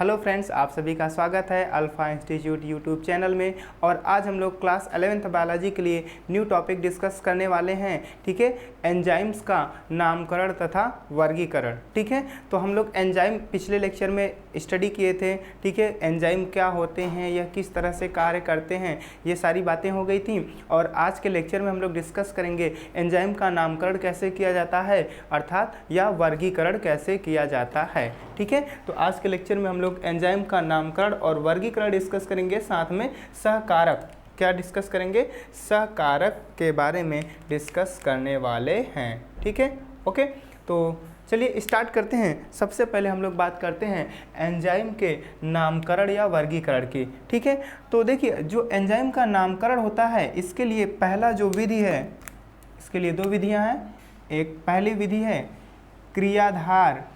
Hello friends, आप सभी का स्वागत है अल्फा इंस्टीट्यूट यूट्यूब चैनल में। और आज हम लोग क्लास 11th बायोलॉजी के लिए न्यू टॉपिक डिस्कस करने वाले हैं। ठीक है, एंजाइम्स का नामकरण तथा वर्गीकरण। ठीक है, तो हम लोग एंजाइम पिछले लेक्चर में स्टडी किए थे। ठीक है, एंजाइम क्या होते हैं, यह किस तरह से कार्य करते हैं, ये सारी बातें हो गई थी। और आज के लेक्चर में हम लोग डिस्कस करेंगे एंजाइम का नामकरण कैसे किया जाता है, अर्थात या वर्गीकरण कैसे किया जाता है। ठीक है, तो आज के लेक्चर में हम लोग एंजाइम का नामकरण और वर्गीकरण डिस्कस करेंगे, साथ में सहकारक क्या डिस्कस करेंगे, सहकारक के बारे में डिस्कस करने वाले हैं। ठीक है, ओके, तो चलिए स्टार्ट करते हैं। सबसे पहले हम लोग बात करते हैं एंजाइम के नामकरण या वर्गीकरण की। ठीक है, तो देखिए जो एंजाइम का नामकरण होता है, इसके लिए पहला जो विधि है, इसके लिए दो विधियां हैं। एक पहली विधि है क्रियाधार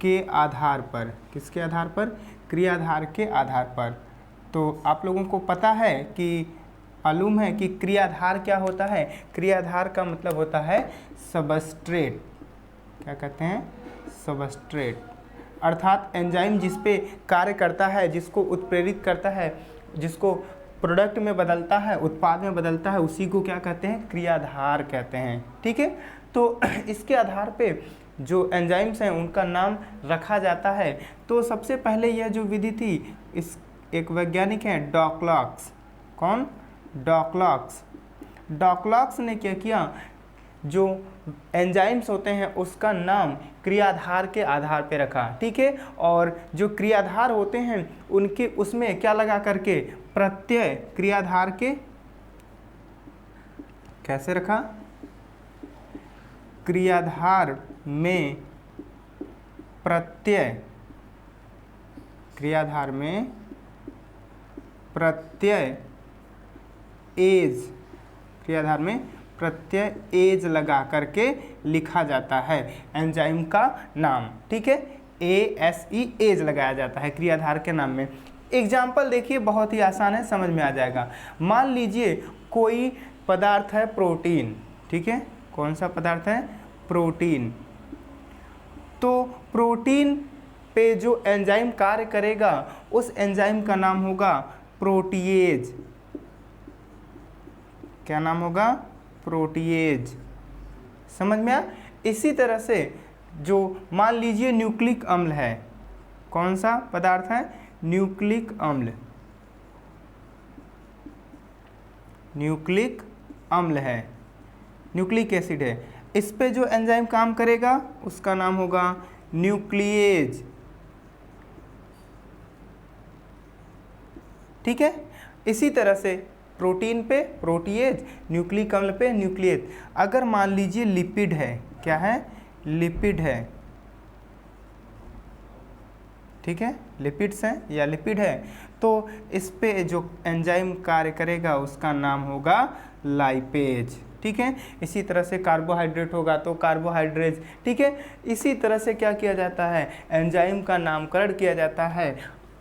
के आधार पर। किसके आधार पर? क्रियाधार के आधार पर। तो आप लोगों को पता है कि मालूम है कि क्रियाधार क्या होता है। क्रियाधार का मतलब होता है सबस्ट्रेट। क्या कहते हैं? सबस्ट्रेट। अर्थात एंजाइम जिस पे कार्य करता है, जिसको उत्प्रेरित करता है, जिसको प्रोडक्ट में बदलता है, उत्पाद में बदलता है, उसी को क्या कहते हैं? क्रियाधार कहते हैं। ठीक है, तो इसके आधार पे जो एंजाइम्स हैं उनका नाम रखा जाता है। तो सबसे पहले यह जो विधि थी, इस एक वैज्ञानिक हैं डॉकलॉक्स। कौन? डॉकलॉक्स। डॉकलॉक्स ने क्या किया, जो एंजाइम्स होते हैं उसका नाम क्रियाधार के आधार पे रखा। ठीक है, और जो क्रियाधार होते हैं उनके उसमें क्या लगा करके? प्रत्यय। क्रियाधार के कैसे रखा? क्रियाधार में प्रत्यय। क्रियाधार में प्रत्यय एज। क्रियाधार में प्रत्यय एज लगा करके लिखा जाता है एंजाइम का नाम। ठीक है, ASE एज लगाया जाता है क्रियाधार के नाम में। एग्जाम्पल देखिए, बहुत ही आसान है, समझ में आ जाएगा। मान लीजिए कोई पदार्थ है प्रोटीन। ठीक है, कौन सा पदार्थ है? प्रोटीन। तो प्रोटीन पे जो एंजाइम कार्य करेगा उस एंजाइम का नाम होगा प्रोटीएज। क्या नाम होगा? प्रोटीएज। समझ में आया? इसी तरह से जो मान लीजिए न्यूक्लिक अम्ल है। कौन सा पदार्थ है? न्यूक्लिक अम्ल। न्यूक्लिक अम्ल है, न्यूक्लिक एसिड है। इस पे जो एंजाइम काम करेगा उसका नाम होगा न्यूक्लिएज। ठीक है, इसी तरह से प्रोटीन पे प्रोटीएज, न्यूक्लिक अम्ल पे न्यूक्लिएज। अगर मान लीजिए लिपिड है, क्या है? लिपिड है। ठीक है, लिपिड्स हैं या लिपिड है, तो इस पे जो एंजाइम कार्य करेगा उसका नाम होगा लाइपेज। ठीक है, इसी तरह से कार्बोहाइड्रेट होगा तो कार्बोहाइड्रेज। ठीक है, इसी तरह से क्या किया जाता है? एंजाइम का नामकरण किया जाता है।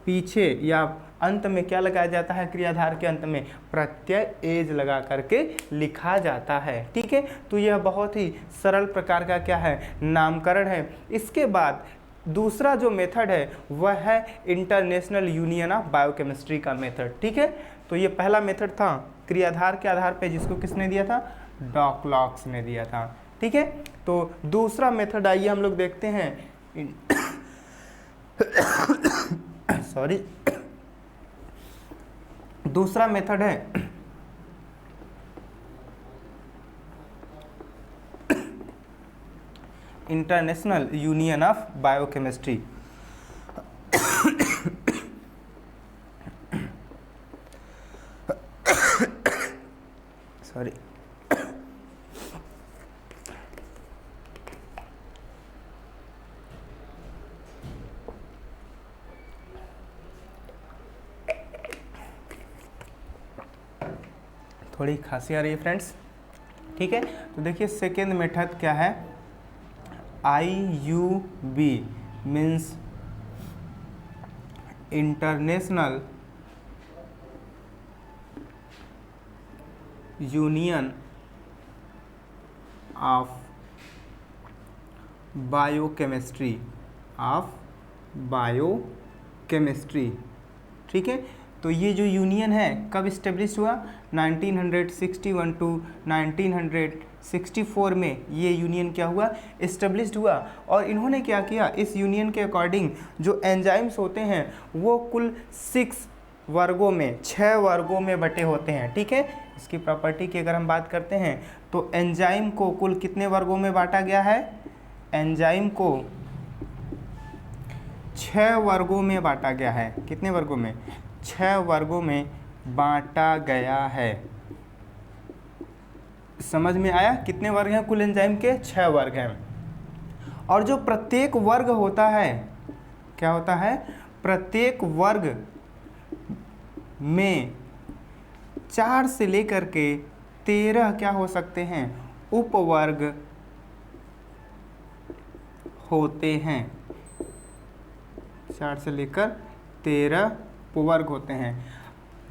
पीछे या अंत में क्या लगाया जाता है? क्रियाधार के अंत में प्रत्यय एज लगा करके लिखा जाता है। ठीक है, तो यह बहुत ही सरल प्रकार का क्या है? नामकरण है। इसके बाद दूसरा जो मेथड है वह है इंटरनेशनल यूनियन ऑफ बायोकेमिस्ट्री का मेथड। ठीक है, तो ये पहला मेथड था क्रियाधार के आधार पे, जिसको किसने दिया था? डॉकलॉक्स ने दिया था। ठीक है, तो दूसरा मेथड आइए हम लोग देखते हैं। सॉरी, दूसरा मेथड है international union of biochemistry. Sorry, थोड़ी खांसी आ रही है फ्रेंड्स। ठीक है, तो देखिए सेकेंड मेथड क्या है? IUB means international union of biochemistry, of biochemistry. ठीक है, तो ये जो यूनियन है कब इस्टेब्लिश हुआ? 1961 टू 1964 में ये यूनियन क्या हुआ? इस्टेब्लिश्ड हुआ। और इन्होंने क्या किया, इस यूनियन के अकॉर्डिंग जो एंजाइम्स होते हैं वो कुल 6 वर्गों में, 6 वर्गों में बटे होते हैं। ठीक है, इसकी प्रॉपर्टी की अगर हम बात करते हैं तो एंजाइम को कुल कितने वर्गों में बांटा गया है? एंजाइम को 6 वर्गों में बांटा गया है। कितने वर्गों में? 6 वर्गों में बांटा गया है। समझ में आया? कितने वर्ग हैं कुल एंजाइम के? 6 वर्ग हैं। और जो प्रत्येक वर्ग होता है, क्या होता है? प्रत्येक वर्ग में 4 से लेकर के 13 क्या हो सकते हैं? उपवर्ग होते हैं। 4 से लेकर 13 उपवर्ग होते हैं।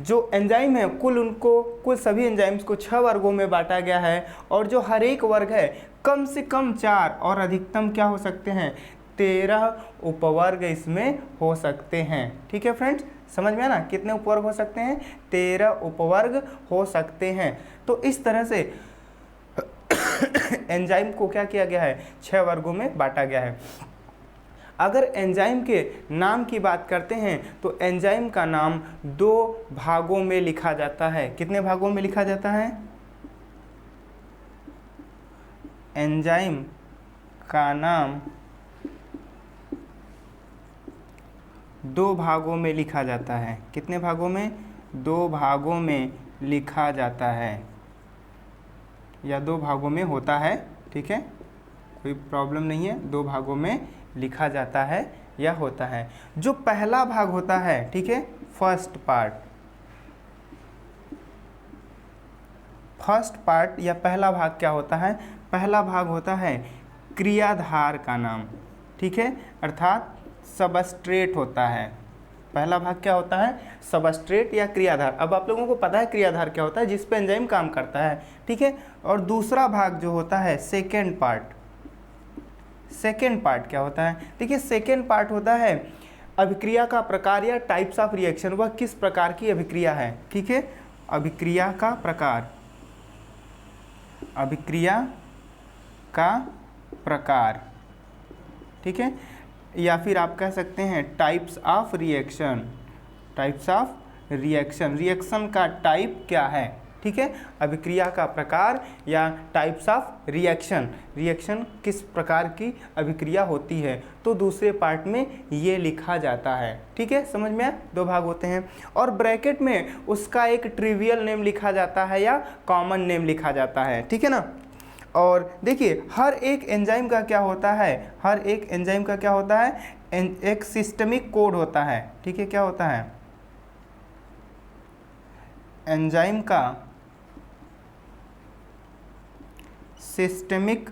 जो एंजाइम है कुल सभी एंजाइम्स को 6 वर्गों में बांटा गया है। और जो हर एक वर्ग है कम से कम 4 और अधिकतम क्या हो सकते हैं? 13 उपवर्ग इसमें हो सकते हैं। ठीक है फ्रेंड्स, समझ में आया ना? कितने उपवर्ग हो सकते हैं? 13 उपवर्ग हो सकते हैं। तो इस तरह से एंजाइम को क्या किया गया है? 6 वर्गों में बांटा गया है। अगर एंजाइम के नाम की बात करते हैं तो एंजाइम का नाम 2 भागों में लिखा जाता है। कितने भागों में लिखा जाता है? एंजाइम का नाम 2 भागों में लिखा जाता है। कितने भागों में? 2 भागों में लिखा जाता है या 2 भागों में होता है। ठीक है, कोई प्रॉब्लम नहीं है, 2 भागों में लिखा जाता है या होता है। जो पहला भाग होता है, ठीक है, फर्स्ट पार्ट या पहला भाग क्या होता है? पहला भाग होता है क्रियाधार का नाम। ठीक है, अर्थात सबस्ट्रेट होता है। पहला भाग क्या होता है? सबस्ट्रेट या क्रियाधार। अब आप लोगों को पता है क्रियाधार क्या होता है, जिस पे एंजाइम काम करता है। ठीक है, और दूसरा भाग जो होता है सेकेंड पार्ट क्या होता है? देखिए, सेकेंड पार्ट होता है अभिक्रिया का प्रकार या टाइप्स ऑफ रिएक्शन। वह किस प्रकार की अभिक्रिया है? ठीक है, अभिक्रिया का प्रकार, ठीक है, या फिर आप कह सकते हैं टाइप्स ऑफ रिएक्शन का टाइप क्या है? ठीक है, अभिक्रिया का प्रकार या टाइप्स ऑफ रिएक्शन किस प्रकार की अभिक्रिया होती है, तो दूसरे पार्ट में ये लिखा जाता है। ठीक है, समझ में आया? 2 भाग होते हैं और ब्रैकेट में उसका एक ट्रिवियल नेम लिखा जाता है या कॉमन नेम लिखा जाता है। ठीक है ना? और देखिए, हर एक एंजाइम का क्या होता है? एक सिस्टमिक कोड होता है। ठीक है, क्या होता है? एंजाइम का सिस्टमिक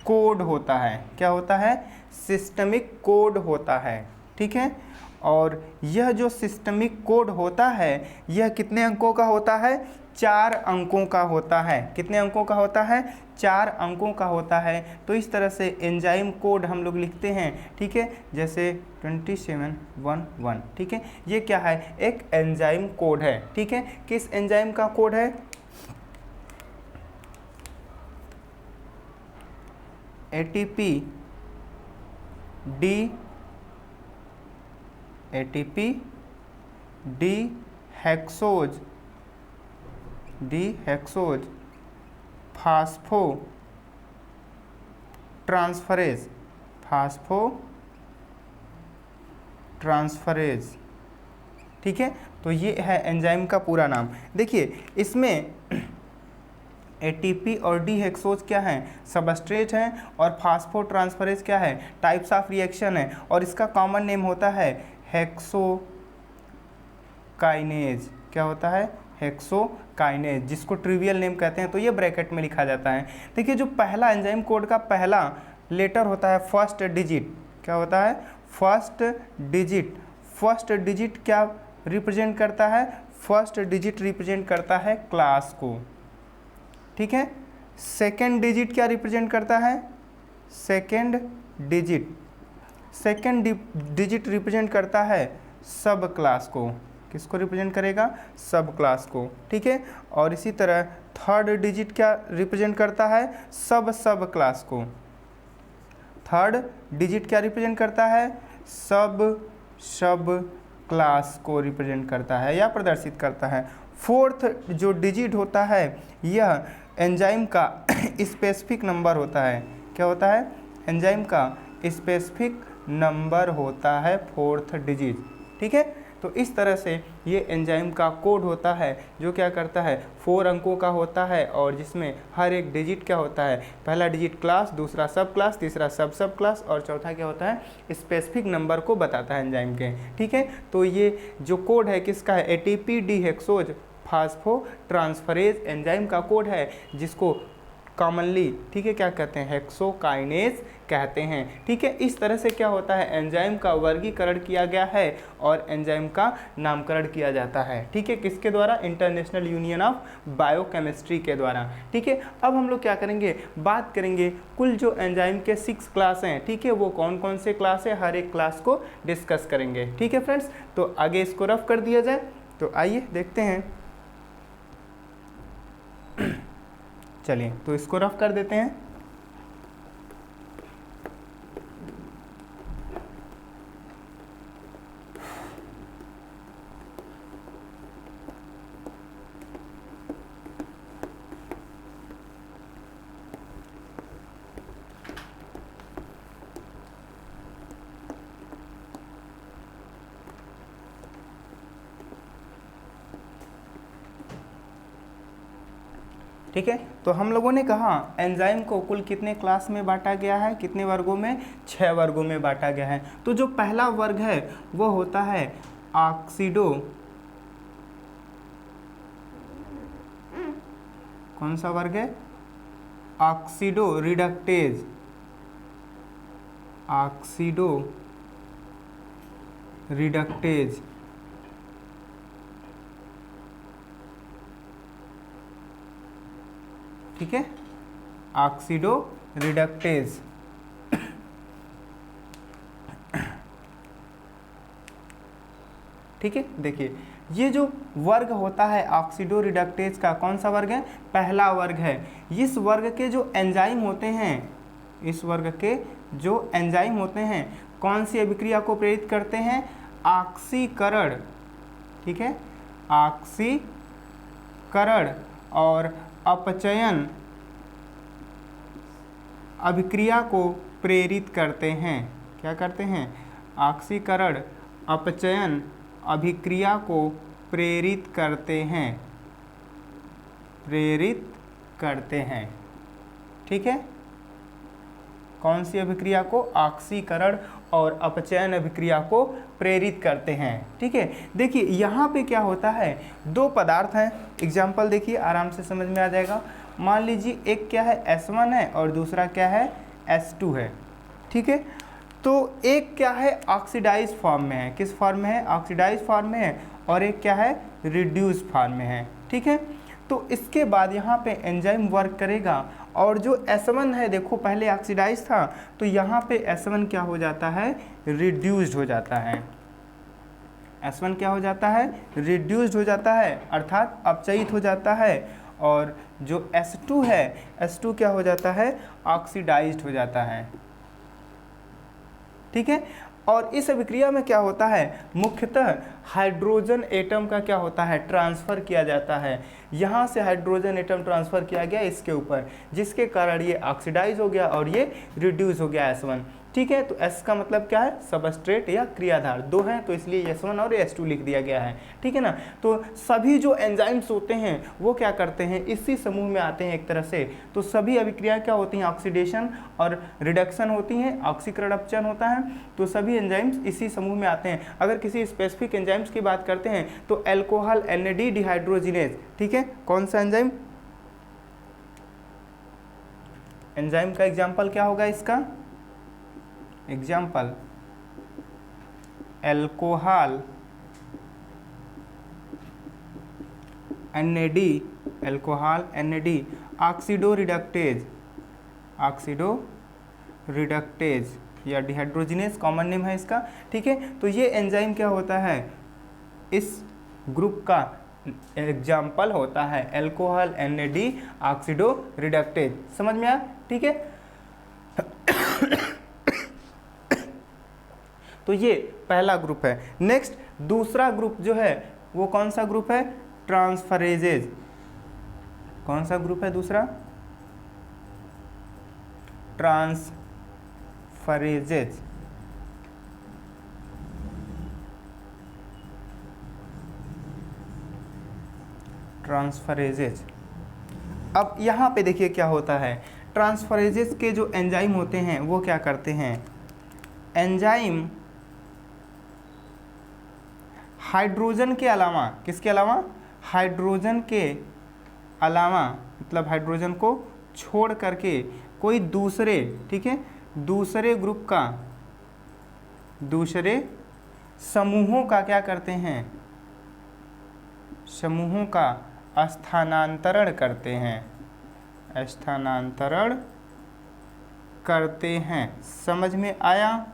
कोड होता है। क्या होता है? सिस्टमिक कोड होता है। ठीक है, और यह जो सिस्टमिक कोड होता है यह कितने अंकों का होता है? 4 अंकों का होता है। कितने अंकों का होता है? 4 अंकों का होता है। तो इस तरह से एंजाइम कोड हम लोग लिखते हैं। ठीक है, जैसे 2711। ठीक है, ये क्या है? एक एंजाइम कोड है। ठीक है, किस एंजाइम का कोड है? ATP D hexose phosphotransferase. ठीक है, तो ये है एंजाइम का पूरा नाम। देखिए, इसमें एटीपी और डीहेक्सोज क्या है? सबस्ट्रेट है, और फास्फोट्रांसफरेज क्या है? टाइप्स ऑफ रिएक्शन है, और इसका कॉमन नेम होता है हेक्सोकाइनेज। क्या होता है? हेक्सोकाइनेज, जिसको ट्रिवियल नेम कहते हैं। तो ये ब्रैकेट में लिखा जाता है। देखिए, जो पहला एंजाइम कोड का पहला लेटर होता है फर्स्ट डिजिट। क्या होता है? फर्स्ट डिजिट क्या रिप्रेजेंट करता है? फर्स्ट डिजिट रिप्रेजेंट करता है क्लास को। ठीक है, सेकेंड डिजिट क्या रिप्रेजेंट करता है? सेकेंड डिजिट रिप्रेजेंट करता है सब क्लास को। किसको रिप्रेजेंट करेगा? सब क्लास को, ठीक है। और इसी तरह थर्ड डिजिट क्या रिप्रेजेंट करता है? सब क्लास को। थर्ड डिजिट क्या रिप्रेजेंट करता है? सब क्लास को रिप्रेजेंट करता है या प्रदर्शित करता है। फोर्थ जो डिजिट होता है यह एंजाइम का स्पेसिफिक नंबर होता है। क्या होता है? एंजाइम का स्पेसिफिक नंबर होता है फोर्थ डिजिट, ठीक है। तो इस तरह से ये एंजाइम का कोड होता है जो क्या करता है 4 अंकों का होता है और जिसमें हर एक डिजिट क्या होता है? पहला डिजिट क्लास, दूसरा सब क्लास, तीसरा सब क्लास और चौथा क्या होता है? स्पेसिफिक नंबर को बताता है एंजाइम के, ठीक है। तो ये जो कोड है किसका है? एटीपी डीहेक्सोज फास्फोट्रांसफरेज एंजाइम का कोड है जिसको कॉमनली, ठीक है, क्या कहते हैं? हेक्सोकाइनेज कहते हैं, ठीक है। इस तरह से क्या होता है? एंजाइम का वर्गीकरण किया गया है और एंजाइम का नामकरण किया जाता है, ठीक है। किसके द्वारा? इंटरनेशनल यूनियन ऑफ बायोकेमिस्ट्री के द्वारा, ठीक है। अब हम लोग क्या करेंगे? बात करेंगे कुल जो एंजाइम के 6 क्लास हैं, ठीक है, वो कौन कौन से क्लास है, हर एक क्लास को डिस्कस करेंगे, ठीक है फ्रेंड्स। तो आगे इसको रफ कर दिया जाए, तो आइए देखते हैं। चलिए तो इसको रफ कर देते हैं। ठीक है, तो हम लोगों ने कहा एंजाइम को कुल कितने क्लास में बांटा गया है? कितने वर्गों में? 6 वर्गों में बांटा गया है। तो जो पहला वर्ग है वो होता है ऑक्सीडो, कौन सा वर्ग है? ऑक्सीडो रिडक्टेज, ऑक्सीडो रिडक्टेज, ठीक है, ऑक्सीडो रिडक्टेज। ठीक है, देखिए ये जो वर्ग होता है ऑक्सीडो रिडक्टेज का, कौन सा वर्ग है? पहला वर्ग है। इस वर्ग के जो एंजाइम होते हैं, इस वर्ग के जो एंजाइम होते हैं कौन सी अभिक्रिया को प्रेरित करते हैं? ऑक्सीकरण, ठीक है, ऑक्सीकरण और अपचयन अभिक्रिया को प्रेरित करते हैं। क्या करते हैं? ऑक्सीकरण अपचयन अभिक्रिया को प्रेरित करते हैं, प्रेरित करते हैं, ठीक है। कौन सी अभिक्रिया को? ऑक्सीकरण और अपचयन अभिक्रिया को प्रेरित करते हैं, ठीक है। देखिए यहाँ पे क्या होता है, 2 पदार्थ हैं। एग्जाम्पल देखिए, आराम से समझ में आ जाएगा। मान लीजिए एक क्या है? S1 है और दूसरा क्या है? S2 है, ठीक है। तो एक क्या है? ऑक्सीडाइज फॉर्म में है। किस फॉर्म में है? ऑक्सीडाइज फॉर्म में है। और एक क्या है? रिड्यूस फॉर्म में है, ठीक है। तो इसके बाद यहाँ पे एंजाइम वर्क करेगा और जो S1 है, देखो पहले ऑक्सीडाइज था, तो यहाँ पे S1 क्या हो जाता है? रिड्यूस्ड हो जाता है। S1 क्या हो जाता है? रिड्यूस्ड हो जाता है, अर्थात अपचयित हो जाता है। और जो S2 है, S2 क्या हो जाता है? ऑक्सीडाइज्ड हो जाता है, ठीक है। और इस अभिक्रिया में क्या होता है? मुख्यतः हाइड्रोजन एटम का क्या होता है? ट्रांसफ़र किया जाता है। यहाँ से हाइड्रोजन एटम ट्रांसफ़र किया गया इसके ऊपर, जिसके कारण ये ऑक्सीडाइज हो गया और ये रिड्यूस हो गया S1, ठीक है। तो S का मतलब क्या है? सबस्ट्रेट या क्रियाधार। 2 हैं तो इसलिए S1 और S2 लिख दिया गया है, ठीक है ना। तो सभी जो एंजाइम्स होते हैं वो क्या करते हैं? इसी समूह में आते हैं एक तरह से। तो सभी अभिक्रिया क्या होती हैं? ऑक्सीडेशन और रिडक्शन होती हैं, ऑक्सीकरण अपचयन होता है। तो सभी एंजाइम्स इसी समूह में आते हैं। अगर किसी स्पेसिफिक एंजाइम्स की बात करते हैं तो एल्कोहल NAD डिहाइड्रोजिनेज, ठीक है। कौन सा एंजाइम? एंजाइम का एग्जाम्पल क्या होगा इसका? Example alcohol NAD, alcohol NAD, oxido reductase, oxido reductase या डिहाइड्रोजिनेज कॉमन नेम है इसका, ठीक है। तो ये एंजाइम क्या होता है, इस ग्रुप का एग्जाम्पल होता है अल्कोहल NAD ऑक्सीडो रिडक्टेज। समझ में आया, ठीक है। तो ये पहला ग्रुप है। नेक्स्ट दूसरा ग्रुप जो है वो कौन सा ग्रुप है, ट्रांसफरेजेज। कौन सा ग्रुप है दूसरा, ट्रांसफरेजेज। ट्रांसफरेजेज। अब यहाँ पे देखिए क्या होता है, ट्रांसफरेजेज के जो एंजाइम होते हैं वो क्या करते हैं, एंजाइम हाइड्रोजन के अलावा, किसके अलावा, हाइड्रोजन के अलावा, मतलब हाइड्रोजन को छोड़ करके कोई दूसरे, ठीक है, दूसरे ग्रुप का, दूसरे समूहों का क्या करते हैं, समूहों का स्थानांतरण करते हैं, स्थानांतरण करते हैं। समझ में आया,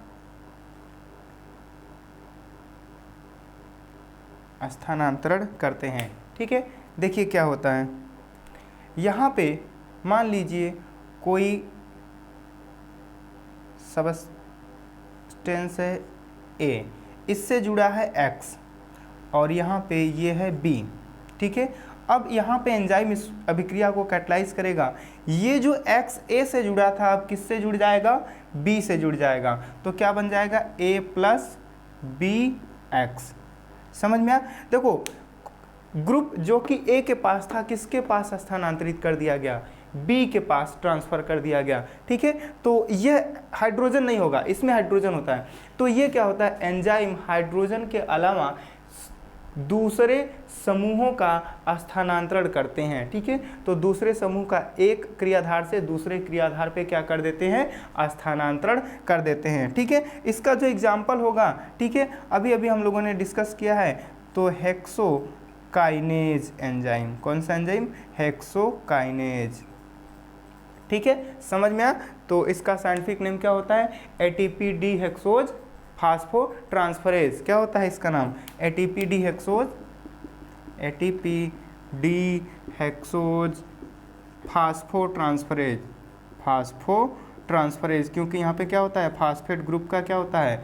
स्थानांतरण करते हैं, ठीक है। देखिए क्या होता है, यहाँ पे मान लीजिए कोई सबस्टेंस है A, इससे जुड़ा है X और यहाँ पे ये है B, ठीक है। अब यहाँ पे एंजाइम इस अभिक्रिया को कैटलाइज करेगा, ये जो X A से जुड़ा था अब किससे जुड़ जाएगा, B से जुड़ जाएगा, तो क्या बन जाएगा A प्लस BX। समझ में आया। देखो ग्रुप जो कि A के पास था किसके पास स्थानांतरित कर दिया गया, B के पास ट्रांसफ़र कर दिया गया, ठीक है। तो ये हाइड्रोजन नहीं होगा, इसमें हाइड्रोजन होता है। तो ये क्या होता है, एंजाइम हाइड्रोजन के अलावा दूसरे समूहों का स्थानांतरण करते हैं, ठीक है। तो दूसरे समूह का एक क्रियाधार से दूसरे क्रियाधार पे क्या कर देते हैं, स्थानांतरण कर देते हैं, ठीक है। इसका जो एग्जाम्पल होगा, ठीक है, अभी अभी हम लोगों ने डिस्कस किया है, तो हेक्सोकाइनेज एंजाइम। कौन सा एंजाइम, हेक्सोकाइनेज, ठीक है। समझ में आया। तो इसका साइंटिफिक नेम क्या होता है, ATP डिहेक्सोज फास्फोट्रांसफरेज। क्या होता है इसका नाम, ATP डिहेक्सोज फास्फोट्रांसफरेज, फास्फोट्रांसफरेज, क्योंकि यहाँ पे क्या होता है, फास्फेट ग्रुप का क्या होता है,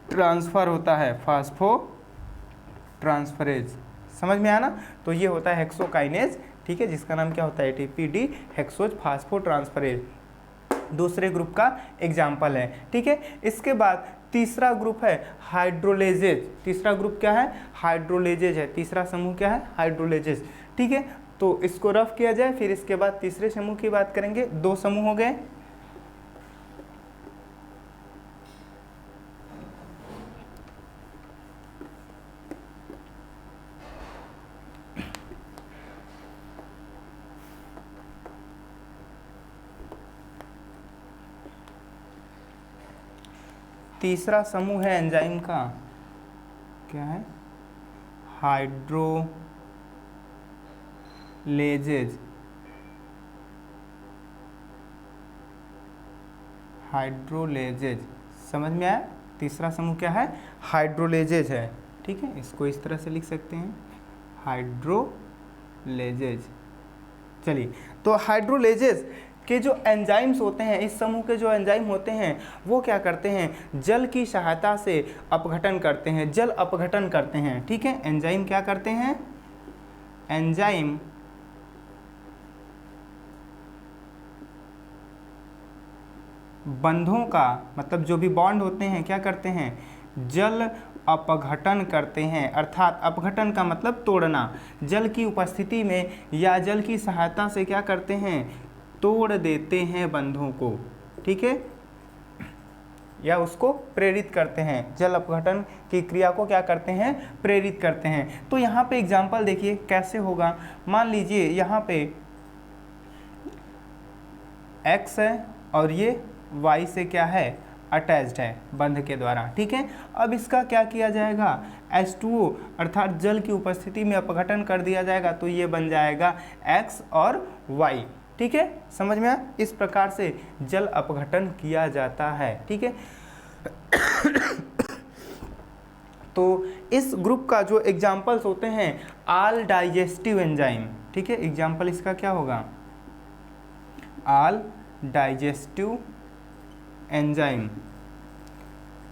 ट्रांसफर होता है, फास्फोट्रांसफरेज। समझ में आया ना। तो ये होता है हेक्सोकाइनेज, ठीक है, जिसका नाम क्या होता है, ATP डिहेक्सोज फास्फोट्रांसफरेज, दूसरे ग्रुप का एग्जाम्पल है, ठीक है। इसके बाद तीसरा ग्रुप है हाइड्रोलेजेज। तीसरा ग्रुप क्या है, हाइड्रोलेजेज है। तीसरा समूह क्या है, हाइड्रोलेजेज, ठीक है। तो इसको रफ किया जाए, फिर इसके बाद तीसरे समूह की बात करेंगे। दो समूह हो गए, तीसरा समूह है एंजाइम का, क्या है, हाइड्रोलेजेज। हाइड्रोलेजेज, समझ में आया। तीसरा समूह क्या है, हाइड्रोलेजेज है, ठीक है। इसको इस तरह से लिख सकते हैं, हाइड्रोलेजेज। चलिए, तो हाइड्रोलेजेज के जो एंजाइम्स होते हैं, इस समूह के जो एंजाइम होते हैं वो क्या करते हैं, जल की सहायता से अपघटन करते हैं, जल अपघटन करते हैं, ठीक है। एंजाइम क्या करते हैं, एंजाइम बंधों का, मतलब जो भी बॉन्ड होते हैं क्या करते हैं, जल अपघटन करते हैं। अर्थात अपघटन का मतलब तोड़ना, जल की उपस्थिति में या जल की सहायता से क्या करते हैं, तोड़ देते हैं बंधों को, ठीक है, या उसको प्रेरित करते हैं। जल अपघटन की क्रिया को क्या करते हैं, प्रेरित करते हैं। तो यहाँ पे एग्जाम्पल देखिए कैसे होगा। मान लीजिए यहाँ पे X है और ये Y से क्या है, अटैच्ड है बंध के द्वारा, ठीक है। अब इसका क्या किया जाएगा, H2O अर्थात जल की उपस्थिति में अपघटन कर दिया जाएगा, तो ये बन जाएगा X और Y, ठीक है, समझ में आया? इस प्रकार से जल अपघटन किया जाता है। ठीक है तो इस ग्रुप का जो एग्जाम्पल्स होते हैं ऑल डाइजेस्टिव एंजाइम, ठीक है, एग्जाम्पल इसका क्या होगा? All digestive enzyme.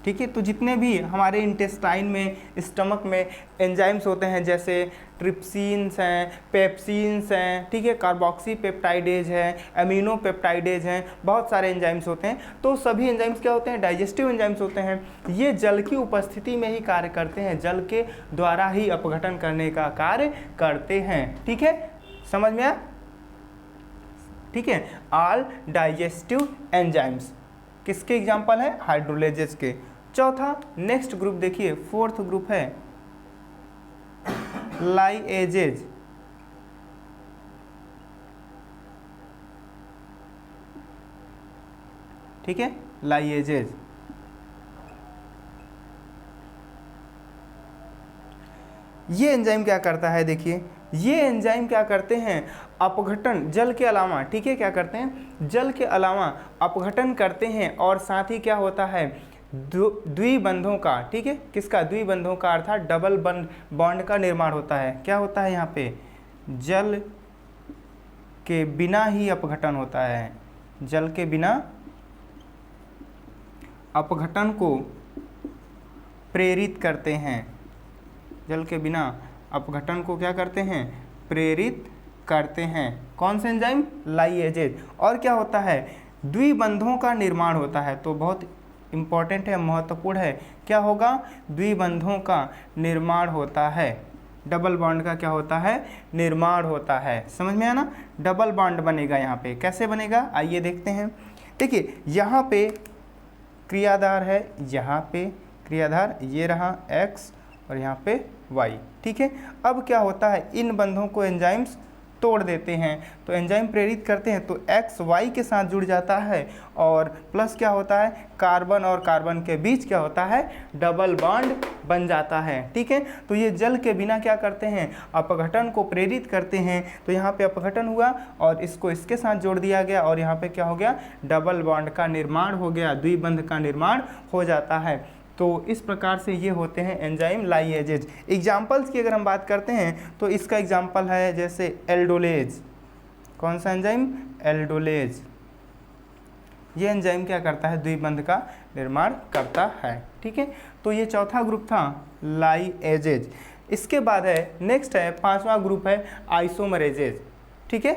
ठीक है, तो जितने भी हमारे इंटेस्टाइन में, स्टमक में एंजाइम्स होते हैं, जैसे ट्रिप्सिन्स हैं, पेप्सिन्स हैं, ठीक है, कार्बोक्सी पेप्टाइडेज है, अमीनो पेप्टाइडेज हैं, बहुत सारे एंजाइम्स होते हैं। तो सभी एंजाइम्स क्या होते हैं? डाइजेस्टिव एंजाइम्स होते हैं। ये जल की उपस्थिति में ही कार्य करते हैं, जल के द्वारा ही अपघटन करने का कार्य करते हैं। ठीक है, समझ में आया? ठीक है, ऑल डाइजेस्टिव एंजाइम्स किसके एग्जाम्पल है? हाइड्रोलेजेस के। चौथा नेक्स्ट ग्रुप देखिए, फोर्थ ग्रुप है लाइएजेज। ठीक है, लाइएजेज। ये एंजाइम क्या करता है? देखिए, ये एंजाइम क्या करते हैं? अपघटन, जल के अलावा, ठीक है, क्या करते हैं? जल के अलावा अपघटन करते हैं, और साथ ही क्या होता है? द्विबंधों का, ठीक है, किसका? द्विबंधों का, अर्थात डबल बॉन्ड का निर्माण होता है। क्या होता है यहाँ पे? जल के बिना ही अपघटन होता है। जल के बिना अपघटन को प्रेरित करते हैं। जल के बिना अपघटन को क्या करते हैं? प्रेरित करते हैं। कौन से एंजाइम? लाइएजेज। और क्या होता है? द्विबंधों का निर्माण होता है। तो बहुत इंपॉर्टेंट है, महत्वपूर्ण है। क्या होगा? द्विबंधों का निर्माण होता है। डबल बॉन्ड का क्या होता है? निर्माण होता है। समझ में आया ना? डबल बॉन्ड बनेगा यहाँ पे। कैसे बनेगा? आइए देखते हैं। देखिए, यहाँ पे क्रियाधार है, यहाँ पे क्रियाधार, ये रहा X और यहाँ पे Y। ठीक है, अब क्या होता है? इन बंधों को एंजाइम्स तोड़ देते हैं, तो एंजाइम प्रेरित करते हैं, तो X Y के साथ जुड़ जाता है, और प्लस क्या होता है? कार्बन और कार्बन के बीच क्या होता है? डबल बॉन्ड बन जाता है। ठीक है, तो ये जल के बिना क्या करते हैं? अपघटन को प्रेरित करते हैं। तो यहाँ पे अपघटन हुआ और इसको इसके साथ जोड़ दिया गया, और यहाँ पे क्या हो गया? डबल बॉन्ड का निर्माण हो गया, द्विबंध का निर्माण हो जाता है। तो इस प्रकार से ये होते हैं एंजाइम लाइएजेज। एग्जाम्पल्स की अगर हम बात करते हैं तो इसका एग्जाम्पल है जैसे एल्डोलेज। कौन सा एंजाइम? एल्डोलेज। ये एंजाइम क्या करता है? द्विबंध का निर्माण करता है। ठीक है, तो ये चौथा ग्रुप था लाइएजेज। इसके बाद है नेक्स्ट है, पांचवा ग्रुप है आइसोमरेजेज। ठीक है,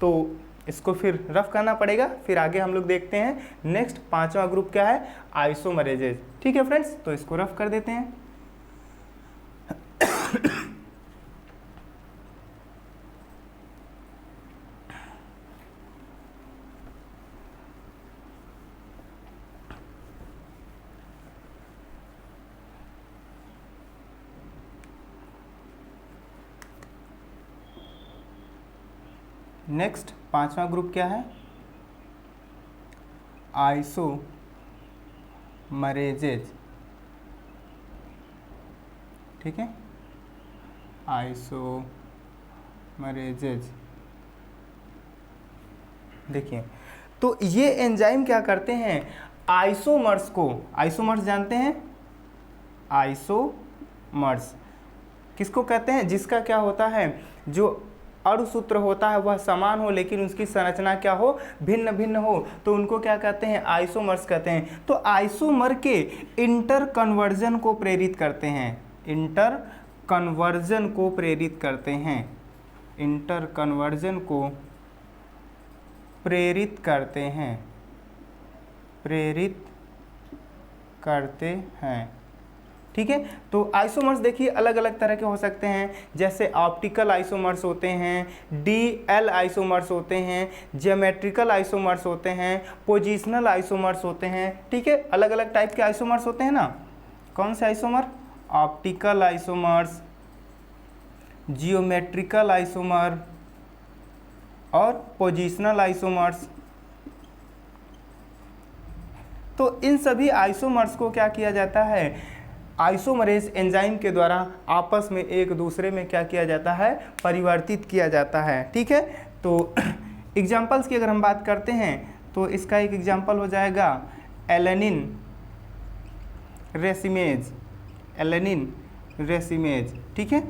तो इसको फिर रफ करना पड़ेगा, फिर आगे हम लोग देखते हैं। नेक्स्ट पांचवा ग्रुप क्या है? आइसोमरेजेज। ठीक है फ्रेंड्स, तो इसको रफ कर देते हैं। नेक्स्ट पांचवा ग्रुप क्या है? आइसोमरेजेज। ठीक है, आइसोमरेजेज। देखिए, तो ये एंजाइम क्या करते हैं? आइसोमर्स को, आइसोमर्स जानते हैं? आइसोमर्स किसको कहते हैं? जिसका क्या होता है? जो अणुसूत्र होता है वह समान हो, लेकिन उसकी संरचना क्या हो? भिन्न भिन्न हो, तो उनको क्या कहते हैं? आइसोमर्स कहते हैं। तो आइसोमर के इंटर कन्वर्जन को प्रेरित करते हैं। इंटर कन्वर्जन को प्रेरित करते हैं। इंटर कन्वर्जन को प्रेरित करते हैं। प्रेरित करते हैं। ठीक है, तो आइसोमर्स देखिए अलग अलग तरह के हो सकते हैं, जैसे ऑप्टिकल आइसोमर्स होते हैं, DL आइसोमर्स होते हैं, ज्योमेट्रिकल आइसोमर्स होते हैं, पोजिशनल आइसोमर्स होते हैं। ठीक है, अलग अलग टाइप के आइसोमर्स होते हैं ना। कौन से isomer? Optical isomers, geometrical isomer और पोजिशनल आइसोमर्स। तो इन सभी आइसोमर्स को क्या किया जाता है? आइसोमरेज एंजाइम के द्वारा आपस में एक दूसरे में क्या किया जाता है? परिवर्तित किया जाता है। ठीक है, तो एग्जाम्पल्स की अगर हम बात करते हैं तो इसका एक एग्जाम्पल हो जाएगा एलेनिन रेसिमेज, एलेनिन रेसिमेज, ठीक है।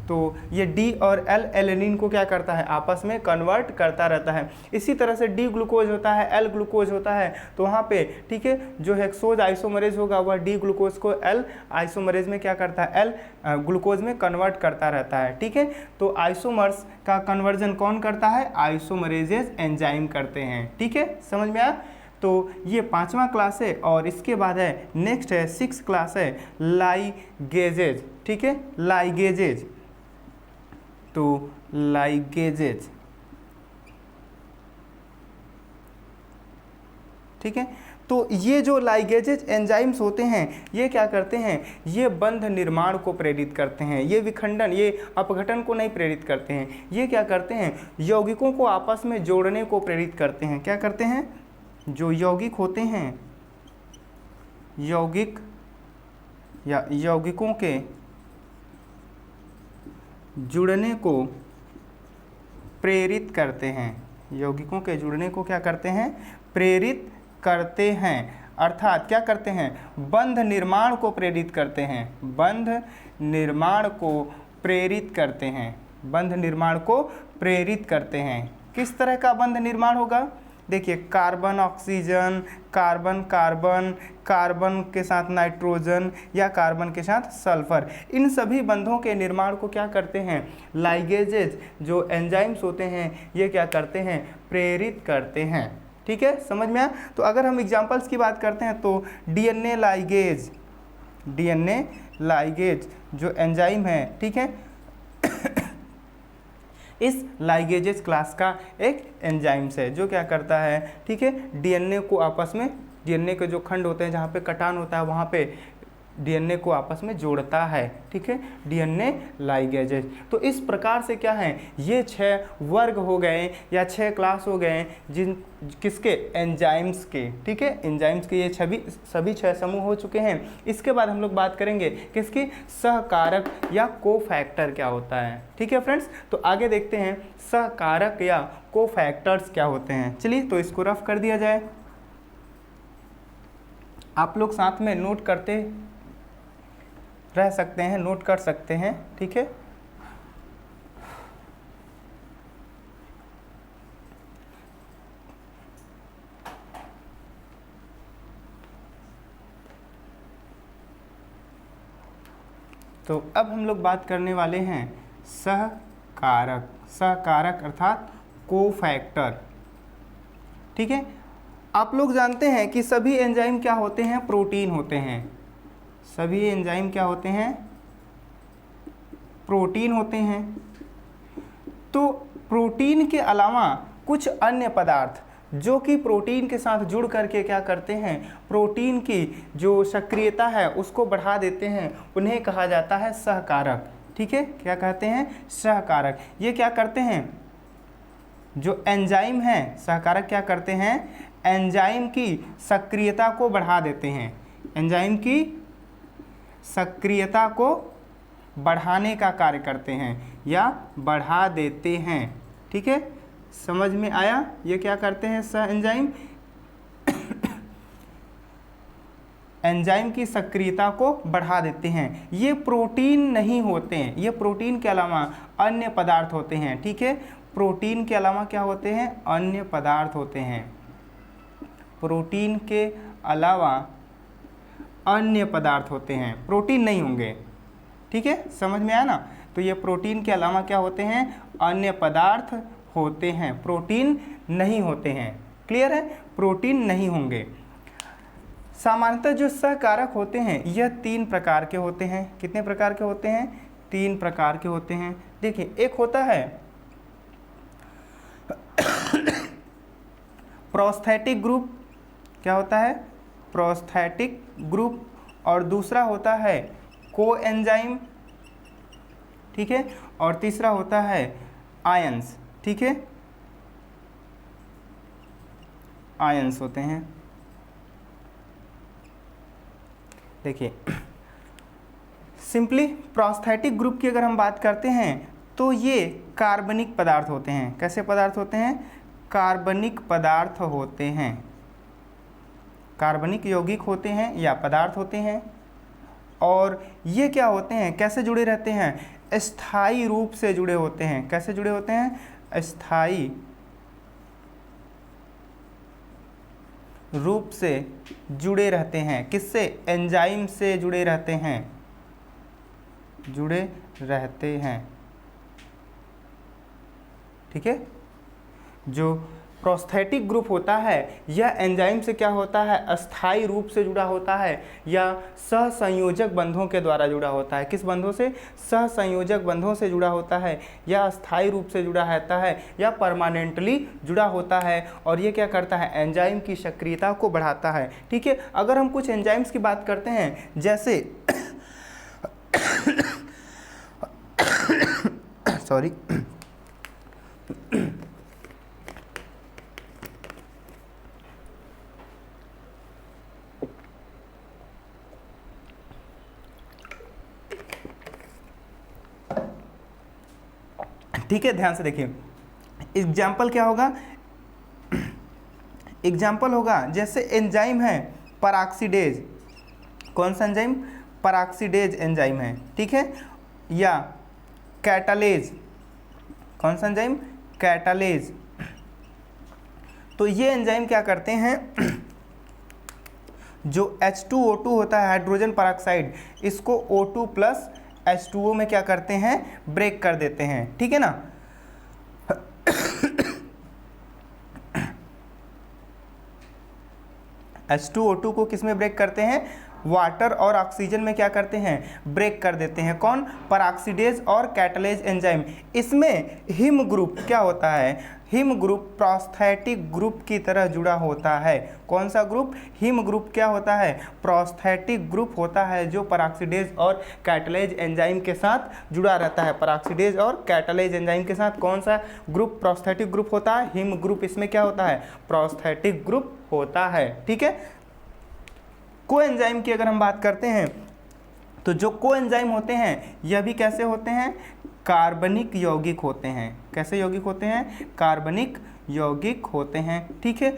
तो ये डी और एल एलेनिन को क्या करता है, आपस में कन्वर्ट करता रहता है। इसी तरह से डी ग्लूकोज होता है, एल ग्लूकोज होता है, तो वहाँ पे ठीक है जो हेक्सोज आइसोमरेज होगा वह डी ग्लूकोज को एल आइसोमरेज में क्या करता है, एल ग्लूकोज में कन्वर्ट करता रहता है, ठीक है। तो आइसोमर्स का कन्वर्जन कौन करता है, आइसोमरेजेज एंजाइम करते हैं, ठीक है, समझ में आया। तो ये 5वां क्लास है और इसके बाद है नेक्स्ट है 6th क्लास है लाइगेजेज, ठीक है, लाइगेजेज। तो लाइगेजेज, ठीक है। तो ये जो लाइगेजेज एंजाइम्स होते हैं ये क्या करते हैं, ये बंध निर्माण को प्रेरित करते हैं, ये विखंडन, ये अपघटन को नहीं प्रेरित करते हैं। ये क्या करते हैं, यौगिकों को आपस में जोड़ने को प्रेरित करते हैं। क्या करते हैं, जो यौगिक होते हैं, यौगिक या यौगिकों के जुड़ने को प्रेरित करते हैं, यौगिकों के जुड़ने को क्या करते हैं, प्रेरित करते हैं। अर्थात क्या करते हैं, बंध निर्माण को प्रेरित करते हैं, बंध निर्माण को प्रेरित करते हैं, बंध निर्माण को प्रेरित करते हैं। किस तरह का बंध निर्माण होगा, देखिए carbon oxygen, carbon carbon, carbon के साथ नाइट्रोजन या कार्बन के साथ सल्फर, इन सभी बंधों के निर्माण को क्या करते हैं, लाइगेजेज जो एंजाइम्स होते हैं ये क्या करते हैं, प्रेरित करते हैं, ठीक है, समझ में आया। तो अगर हम एग्जांपल्स की बात करते हैं तो डीएनए लाइगेज, डीएनए लाइगेज जो एंजाइम है, ठीक है, इस लाइगेजेस क्लास का एक एंजाइम्स है जो क्या करता है, ठीक है, डीएनए को आपस में, डीएनए के जो खंड होते हैं जहाँ पे कटान होता है वहाँ पे डीएनए को आपस में जोड़ता है, ठीक है, डीएनए लाइगेजेस। तो इस प्रकार से क्या है, ये 6 वर्ग हो गए या 6 क्लास हो गए जिन किसके, एंजाइम्स के, ठीक है, एंजाइम्स के ये सभी 6 समूह हो चुके हैं। इसके बाद हम लोग बात करेंगे किसकी, सहकारक या कोफैक्टर क्या होता है, ठीक है फ्रेंड्स। तो आगे देखते हैं सहकारक या कोफैक्टर्स क्या होते हैं। चलिए तो इसको रफ कर दिया जाए, आप लोग साथ में नोट करते रह सकते हैं, नोट कर सकते हैं, ठीक है। तो अब हम लोग बात करने वाले हैं सहकारक, सहकारक अर्थात कोफैक्टर, ठीक है। आप लोग जानते हैं कि सभी एंजाइम क्या होते हैं, प्रोटीन होते हैं, सभी एंजाइम क्या होते हैं, प्रोटीन होते हैं। तो प्रोटीन के अलावा कुछ अन्य पदार्थ जो कि प्रोटीन के साथ जुड़ करके क्या करते हैं, प्रोटीन की जो सक्रियता है उसको बढ़ा देते हैं, उन्हें कहा जाता है सहकारक, ठीक है, क्या कहते हैं, सहकारक। ये क्या करते हैं, जो एंजाइम है, सहकारक क्या करते हैं, एंजाइम की सक्रियता को बढ़ा देते हैं, एंजाइम की सक्रियता को बढ़ाने का कार्य करते हैं या बढ़ा देते हैं, ठीक है, समझ में आया। ये क्या करते हैं, सह एंजाइम एंजाइम की सक्रियता को बढ़ा देते हैं। ये प्रोटीन नहीं होते हैं, ये प्रोटीन के अलावा अन्य पदार्थ होते हैं, ठीक है, प्रोटीन के अलावा क्या होते हैं, अन्य पदार्थ होते हैं, प्रोटीन के अलावा अन्य पदार्थ होते हैं, प्रोटीन नहीं होंगे, ठीक है, समझ में आया ना। तो ये प्रोटीन के अलावा क्या होते हैं, अन्य पदार्थ होते हैं, प्रोटीन नहीं होते हैं, क्लियर है, प्रोटीन नहीं होंगे। सामान्यतः जो सहकारक होते हैं यह 3 प्रकार के होते हैं। कितने प्रकार के होते हैं, 3 प्रकार के होते हैं। देखिए, एक होता है प्रोस्थेटिक ग्रुप, क्या होता है, प्रोस्थेटिक ग्रुप, और दूसरा होता है कोएंजाइम, ठीक है, और तीसरा होता है आयंस, ठीक है, आयंस होते हैं। देखिए सिंपली प्रोस्थेटिक ग्रुप की अगर हम बात करते हैं तो ये कार्बनिक पदार्थ होते हैं। कैसे पदार्थ होते हैं, कार्बनिक पदार्थ होते हैं, कार्बनिक यौगिक होते हैं या पदार्थ होते हैं। और ये क्या होते हैं, कैसे जुड़े रहते हैं, स्थायी रूप से जुड़े होते हैं। कैसे जुड़े होते हैं, स्थायी रूप से जुड़े रहते हैं। किससे, एंजाइम से जुड़े रहते हैं, जुड़े रहते हैं। ठीक है, जो प्रोस्थेटिक ग्रुप होता है यह एंजाइम से क्या होता है, अस्थायी रूप से जुड़ा होता है या सहसंयोजक बंधों के द्वारा जुड़ा होता है। किस बंधों से, सहसंयोजक बंधों से जुड़ा होता है, या अस्थायी रूप से जुड़ा रहता है, या परमानेंटली जुड़ा होता है। और ये क्या करता है, एंजाइम की सक्रियता को बढ़ाता है। ठीक है, अगर हम कुछ एंजाइम्स की बात करते हैं, जैसे सॉरी ठीक है, ध्यान से देखिए। एग्जाम्पल क्या होगा, एग्जाम्पल होगा जैसे एंजाइम है परऑक्सीडेज। कौन सा एंजाइम, परऑक्सीडेज एंजाइम है। ठीक है, या कैटालेज। कौन सा एंजाइम, कैटालेज। तो ये एंजाइम क्या करते हैं, जो H2O2 होता है, हाइड्रोजन परऑक्साइड, इसको O2 प्लस H2O में क्या करते हैं, ब्रेक कर देते हैं। ठीक है ना। H2O2 को किस में ब्रेक करते हैं, वाटर और ऑक्सीजन में क्या करते हैं, ब्रेक कर देते हैं। कौन, परऑक्सीडेज और कैटालेज एंजाइम। इसमें हिम ग्रुप क्या होता है, हिम ग्रुप प्रोस्थेटिक ग्रुप की तरह जुड़ा होता है। कौन सा ग्रुप, हिम ग्रुप क्या होता है, प्रोस्थेटिक ग्रुप होता है, जो परऑक्सीडेज और कैटालेज एंजाइम के साथ जुड़ा रहता है। परऑक्सीडेज और कैटालेज एंजाइम के साथ कौन सा ग्रुप प्रोस्थेटिक ग्रुप होता है, हिम ग्रुप। इसमें क्या होता है, प्रोस्थेटिक ग्रुप होता है। ठीक है, कोएंजाइम की अगर हम बात करते हैं, तो जो कोएंजाइम होते हैं यह भी कैसे होते हैं, कार्बनिक यौगिक होते हैं। कैसे यौगिक होते हैं, कार्बनिक यौगिक होते हैं। ठीक है,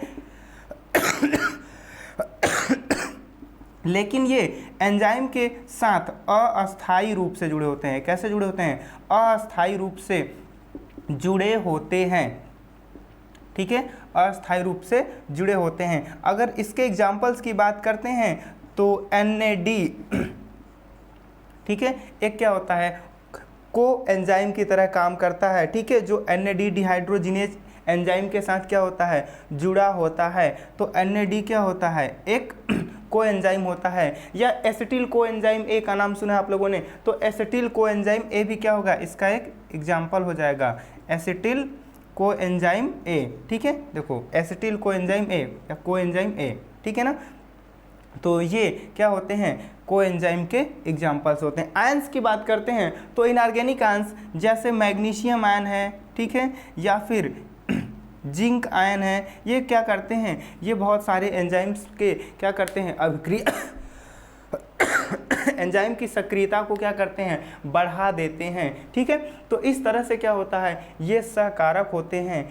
लेकिन ये एंजाइम के साथ अस्थायी रूप से जुड़े होते हैं। कैसे जुड़े होते हैं, अस्थायी रूप से जुड़े होते हैं। ठीक है, अस्थायी रूप से जुड़े होते हैं। अगर इसके एग्जाम्पल्स की बात करते हैं तो NAD, ठीक है, एक क्या होता है, को एंजाइम की तरह काम करता है। ठीक है, जो NAD डिहाइड्रोजिनेज एंजाइम के साथ क्या होता है, जुड़ा होता है। तो NAD क्या होता है, एक कोएंजाइम होता है। या एसिटिल कोएंजाइम ए का नाम सुना है आप लोगों ने, तो एसिटिल कोएंजाइम ए भी क्या होगा, इसका एक एग्जाम्पल हो जाएगा, एसिटिल कोएंजाइम ए। ठीक है, देखो एसिटिल कोएंजाइम ए या कोएंजाइम ए। ठीक है ना, तो ये क्या होते हैं, कोएंजाइम के एग्जाम्पल्स होते हैं। आयंस की बात करते हैं तो इनऑर्गेनिक आयंस जैसे मैग्नीशियम आयन है, ठीक है, या फिर जिंक आयन है, ये क्या करते हैं, ये बहुत सारे एंजाइम्स के क्या करते हैं, अभिक्रिया एंजाइम की सक्रियता को क्या करते हैं, बढ़ा देते हैं। ठीक है, तो इस तरह से क्या होता है, ये सहकारक होते हैं,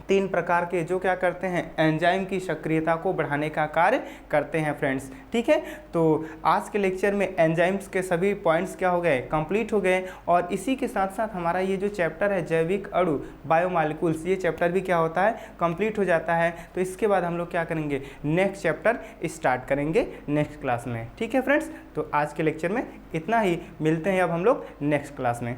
3 प्रकार के, जो क्या करते हैं, एंजाइम की सक्रियता को बढ़ाने का कार्य करते हैं फ्रेंड्स। ठीक है, तो आज के लेक्चर में एंजाइम्स के सभी पॉइंट्स क्या हो गए, कंप्लीट हो गए। और इसी के साथ साथ हमारा ये जो चैप्टर है जैविक अणु, बायोमॉलिक्यूल्स, ये चैप्टर भी क्या होता है, कंप्लीट हो जाता है। तो इसके बाद हम लोग क्या करेंगे, नेक्स्ट चैप्टर स्टार्ट करेंगे नेक्स्ट क्लास में। ठीक है फ्रेंड्स, तो आज के लेक्चर में इतना ही, मिलते हैं अब हम लोग नेक्स्ट क्लास में।